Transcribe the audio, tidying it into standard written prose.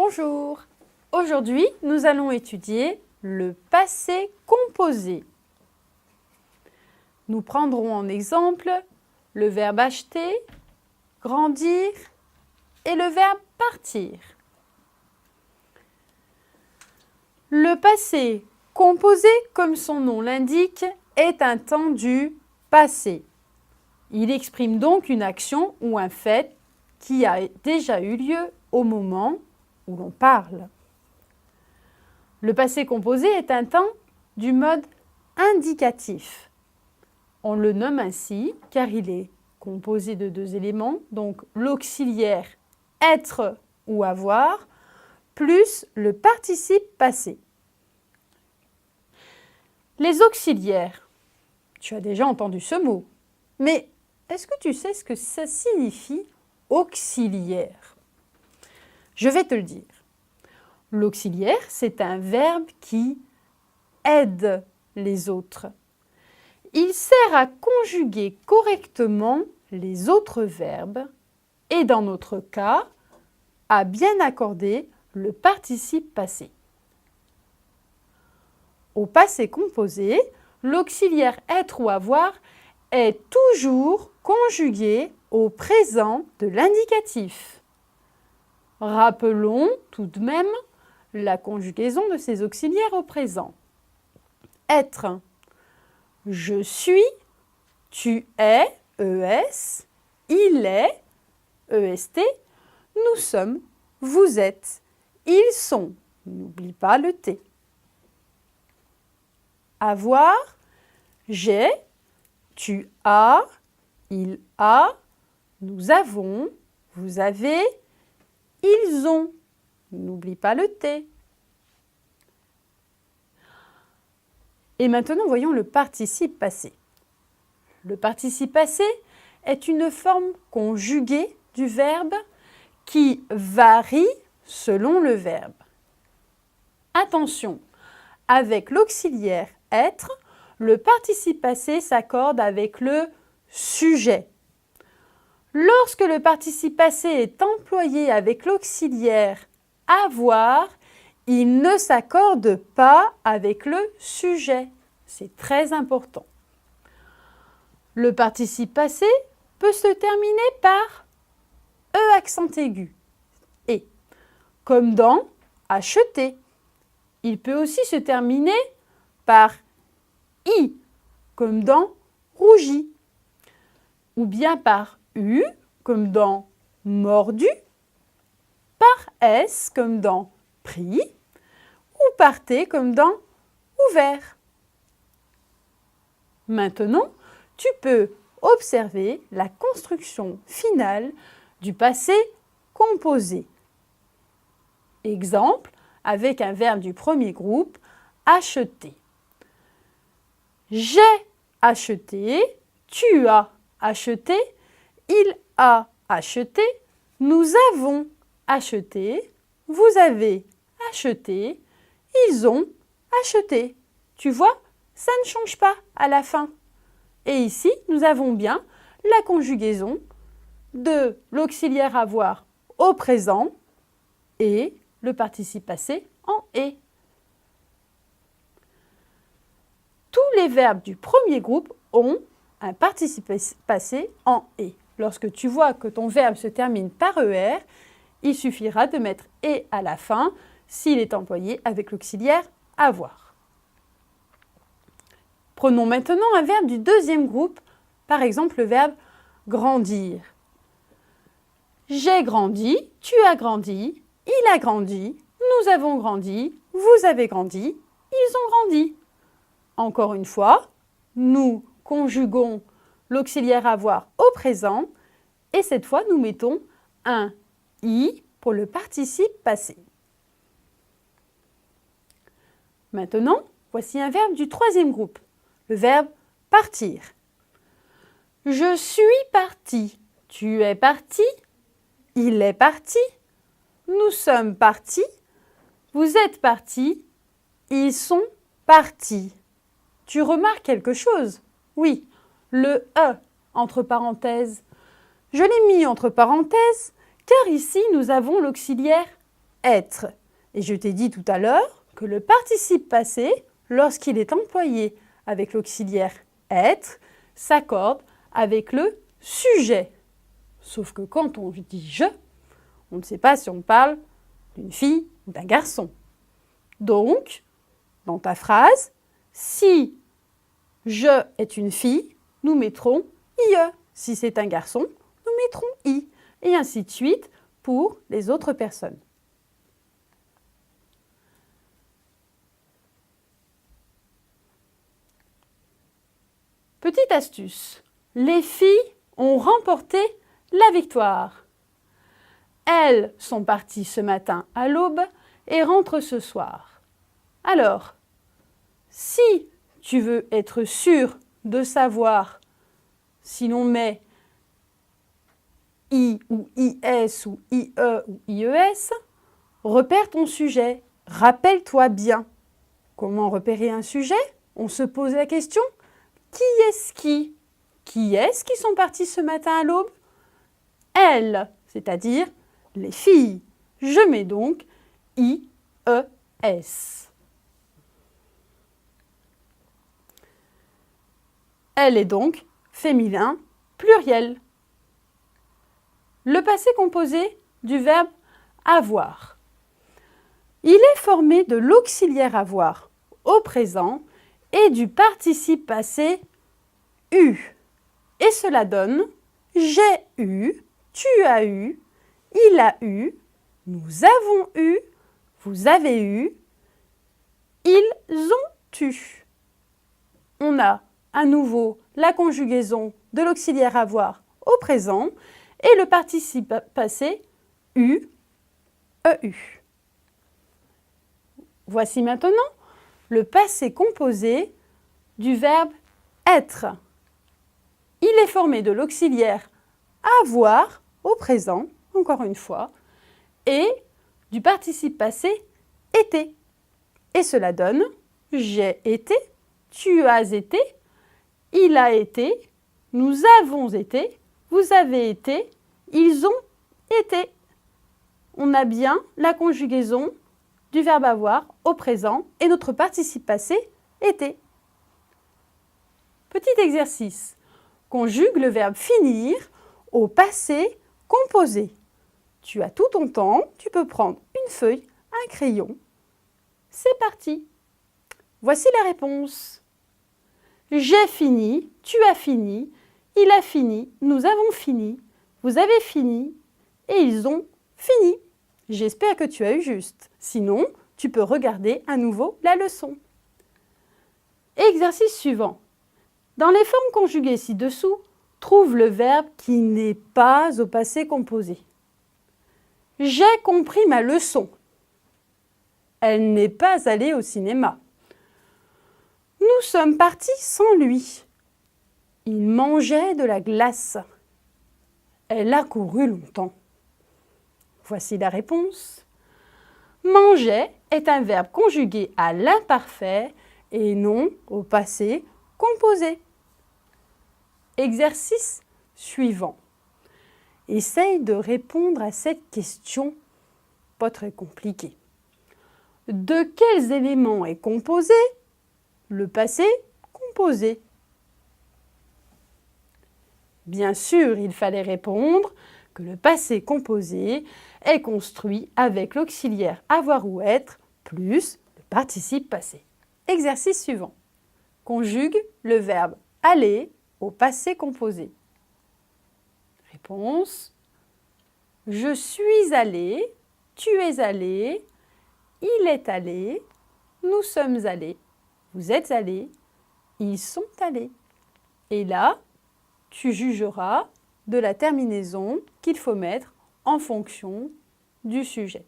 Bonjour. Aujourd'hui, nous allons étudier le passé composé. Nous prendrons en exemple le verbe acheter, grandir et le verbe partir. Le passé composé, comme son nom l'indique, est un temps du passé. Il exprime donc une action ou un fait qui a déjà eu lieu au moment où l'on parle. Le passé composé est un temps du mode indicatif. On le nomme ainsi car il est composé de deux éléments, donc l'auxiliaire être ou avoir, plus le participe passé. Les auxiliaires, tu as déjà entendu ce mot, mais est-ce que tu sais ce que ça signifie auxiliaire? Je vais te le dire. L'auxiliaire, c'est un verbe qui aide les autres. Il sert à conjuguer correctement les autres verbes et, dans notre cas, à bien accorder le participe passé. Au passé composé, l'auxiliaire être ou avoir est toujours conjugué au présent de l'indicatif. Rappelons tout de même la conjugaison de ces auxiliaires au présent. Être. Je suis, tu es, ES, il est, EST, nous sommes, vous êtes, ils sont, n'oublie pas le T. Avoir, j'ai, tu as, il a, nous avons, vous avez, ils ont, n'oublie pas le T. Et maintenant, voyons le participe passé. Le participe passé est une forme conjuguée du verbe qui varie selon le verbe. Attention, avec l'auxiliaire être, le participe passé s'accorde avec le sujet. Lorsque le participe passé est employé avec l'auxiliaire avoir, il ne s'accorde pas avec le sujet. C'est très important. Le participe passé peut se terminer par E accent aigu, et, comme dans acheter. Il peut aussi se terminer par I, comme dans rougi, ou bien par U, comme dans mordu, par S, comme dans pris, ou par T, comme dans ouvert. Maintenant, tu peux observer la construction finale du passé composé. Exemple, avec un verbe du premier groupe, acheter. J'ai acheté, tu as acheté, il a acheté, nous avons acheté, vous avez acheté, ils ont acheté. Tu vois, ça ne change pas à la fin. Et ici, nous avons bien la conjugaison de l'auxiliaire avoir au présent et le participe passé en « et ». Tous les verbes du premier groupe ont un participe passé en « et ». Lorsque tu vois que ton verbe se termine par « er », il suffira de mettre « et » à la fin s'il est employé avec l'auxiliaire « avoir ». Prenons maintenant un verbe du deuxième groupe, par exemple le verbe « grandir ». J'ai grandi, tu as grandi, il a grandi, nous avons grandi, vous avez grandi, ils ont grandi. Encore une fois, nous conjuguons l'auxiliaire avoir au présent et cette fois nous mettons un i pour le participe passé. Maintenant, voici un verbe du troisième groupe, le verbe partir. Je suis parti, tu es parti, il est parti, nous sommes partis, vous êtes partis, ils sont partis. Tu remarques quelque chose? Oui, le « e » entre parenthèses. Je l'ai mis entre parenthèses car ici nous avons l'auxiliaire être. Et je t'ai dit tout à l'heure que le participe passé, lorsqu'il est employé avec l'auxiliaire être, s'accorde avec le sujet. Sauf que quand on dit je, on ne sait pas si on parle d'une fille ou d'un garçon. Donc, dans ta phrase, si je est une fille, nous mettrons ie. Si c'est un garçon, nous mettrons i. Et ainsi de suite pour les autres personnes. Petite astuce, les filles ont remporté la victoire. Elles sont parties ce matin à l'aube et rentrent ce soir. Alors, si tu veux être sûr de savoir si l'on met I ou IS ou IE ou IES, repère ton sujet. Rappelle-toi bien. Comment repérer un sujet? On se pose la question, qui est-ce qui? Qui est-ce qui sont partis ce matin à l'aube? Elles, c'est-à-dire les filles. Je mets donc IES. Elle est donc féminin pluriel. Le passé composé du verbe avoir. Il est formé de l'auxiliaire avoir au présent et du participe passé eu. Et cela donne j'ai eu, tu as eu, il a eu, nous avons eu, vous avez eu, ils ont eu. On a à nouveau la conjugaison de l'auxiliaire avoir au présent et le participe passé eu, eu. Voici maintenant le passé composé du verbe être. Il est formé de l'auxiliaire avoir au présent, encore une fois, et du participe passé été. Et cela donne j'ai été, tu as été, il a été, nous avons été, vous avez été, ils ont été. On a bien la conjugaison du verbe avoir au présent et notre participe passé été. Petit exercice. Conjugue le verbe finir au passé composé. Tu as tout ton temps, tu peux prendre une feuille, un crayon. C'est parti. Voici la réponse. J'ai fini, tu as fini, il a fini, nous avons fini, vous avez fini et ils ont fini. J'espère que tu as eu juste. Sinon, tu peux regarder à nouveau la leçon. Exercice suivant. Dans les formes conjuguées ci-dessous, trouve le verbe qui n'est pas au passé composé. J'ai compris ma leçon. Elle n'est pas allée au cinéma. Nous sommes partis sans lui. Il mangeait de la glace. Elle a couru longtemps. Voici la réponse. Manger est un verbe conjugué à l'imparfait et non au passé composé. Exercice suivant. Essaye de répondre à cette question, pas très compliquée. De quels éléments est composé le passé composé? Bien sûr, il fallait répondre que le passé composé est construit avec l'auxiliaire avoir ou être plus le participe passé. Exercice suivant. Conjugue le verbe aller au passé composé. Réponse. Je suis allé, tu es allé, il est allé, nous sommes allés, vous êtes allés, ils sont allés. Et là, tu jugeras de la terminaison qu'il faut mettre en fonction du sujet.